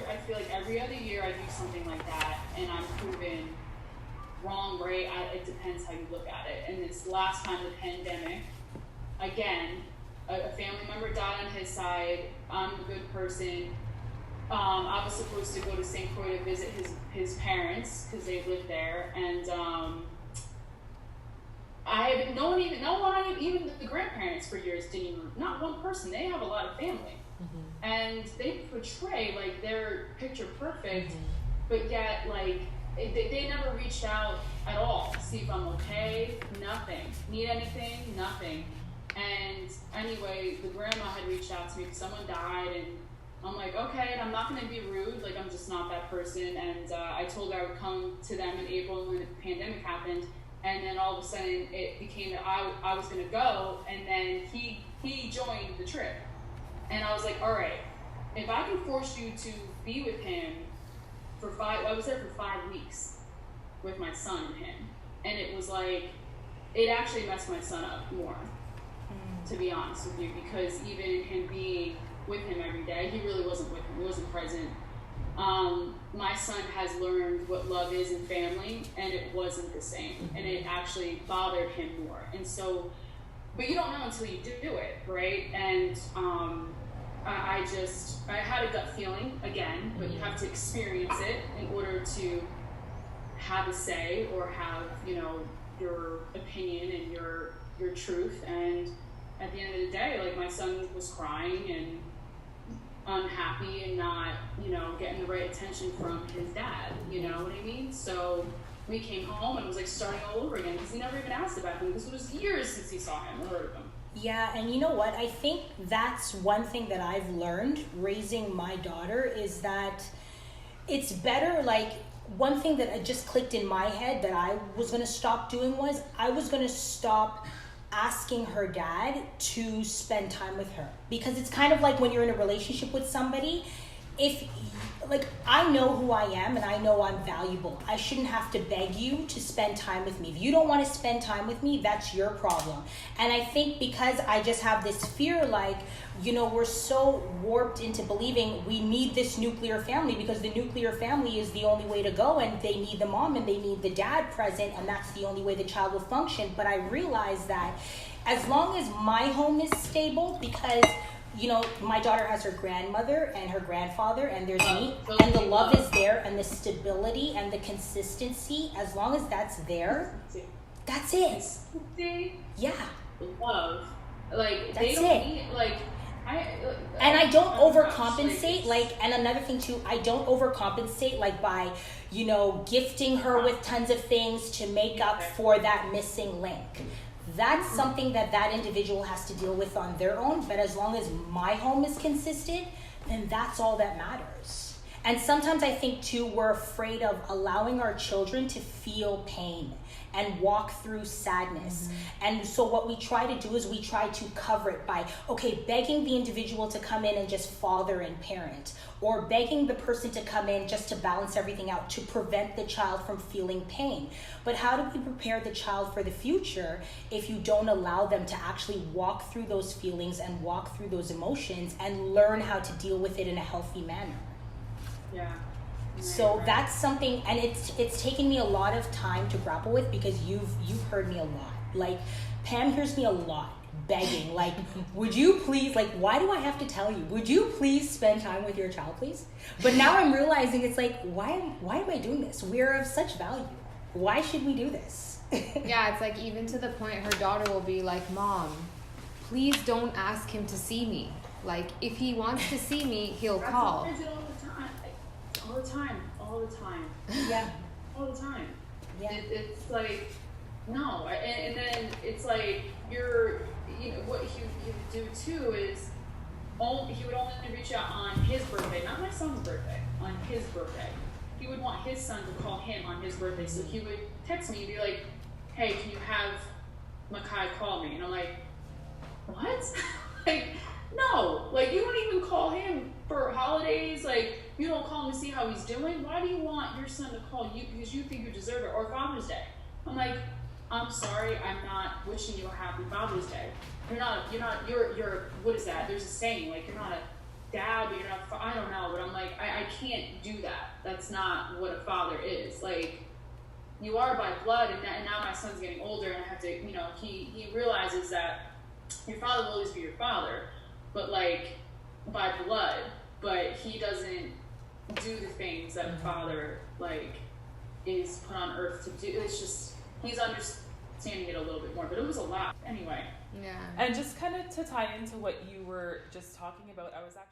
I feel like every other year I do something like that, and I'm proven wrong, right? It depends how you look at it. And this last time, the pandemic, again, a family member died on his side. I'm a good person. I was supposed to go to St. Croix to visit his parents because they lived there, and even the grandparents for years didn't even, not one person. They have a lot of family, and they portray like they're picture perfect, but yet like they never reached out at all to see if I'm okay. Nothing. Need anything? Nothing. And anyway, the grandma had reached out to me because someone died, and I'm like, okay, and I'm not going to be rude, like I'm just not that person, and I told her I would come to them in April when the pandemic happened, and then all of a sudden it became that I was going to go, and then he joined the trip, and I was like, all right, if I can force you to be with him I was there for 5 weeks with my son and him, and it was like, it actually messed my son up more, to be honest with you, because even him being with him every day, he really wasn't with him, he wasn't present. My son has learned what love is in family, and it wasn't the same, and it actually bothered him more. And so, but you don't know until you do it, right? And I had a gut feeling again, but you have to experience it in order to have a say or have, your opinion and your truth. And at the end of the day, like, my son was crying and unhappy and not, getting the right attention from his dad, you know what I mean? So we came home and it was like starting all over again because he never even asked about him, because it was years since he saw him or heard of him. Yeah, and you know what? I think that's one thing that I've learned raising my daughter is that it's better, like, one thing that just clicked in my head that I was going to stop doing was I was going to stop asking her dad to spend time with her. Because it's kind of like when you're in a relationship with somebody, if, like, I know who I am and I know I'm valuable. I shouldn't have to beg you to spend time with me. If you don't want to spend time with me, that's your problem. And I think because I just have this fear, like, we're so warped into believing we need this nuclear family because the nuclear family is the only way to go, and they need the mom and they need the dad present, and that's the only way the child will function. But I realize that as long as my home is stable, because my daughter has her grandmother and her grandfather, and there's me, and the love is there, and the stability and the consistency, as long as that's there, that's it. Yeah. Love. Like, that's they don't it. need, like, and I don't overcompensate, like, and another thing too, I don't overcompensate, like, by, gifting her with tons of things to make up for that missing link. That's something that individual has to deal with on their own, but as long as my home is consistent, then that's all that matters. And sometimes I think too, we're afraid of allowing our children to feel pain and walk through sadness. And so what we try to do is we try to cover it by, begging the individual to come in and just father and parent, or begging the person to come in just to balance everything out to prevent the child from feeling pain. But how do we prepare the child for the future if you don't allow them to actually walk through those feelings and walk through those emotions and learn how to deal with it in a healthy manner? Yeah. So that's something, and it's taken me a lot of time to grapple with, because you've heard me a lot. Like, Pam hears me a lot begging, like, would you please, like, why do I have to tell you? Would you please spend time with your child, please? But now I'm realizing it's like, why am I doing this? We're of such value. Why should we do this? Yeah, it's like, even to the point her daughter will be like, Mom, please don't ask him to see me. Like, if he wants to see me, he'll call. All the time. Yeah. All the time. Yeah. It's like, no. And then it's like, what he would do too is, he would only reach out on his birthday, not my son's birthday, on his birthday. He would want his son to call him on his birthday. So he would text me and be like, hey, can you have Makai call me? And I'm like, what? Like, no. Like, you don't even call him for holidays. Like, you don't call him to see how he's doing. Why do you want your son to call you because you think you deserve it? Or Father's Day. I'm like, I'm sorry, I'm not wishing you a happy Father's Day. You're what is that? There's a saying, like, you're not a dad, but you're not, I don't know, but I'm like, I can't do that. That's not what a father is. Like, you are by blood, and now my son's getting older, and I have to, you know, he realizes that your father will always be your father, but like by blood, but he doesn't do the things that a father like is put on earth to do. It's just, he's understanding it a little bit more, but it was a lot anyway. Yeah. And just kind of to tie into what you were just talking about, I was actually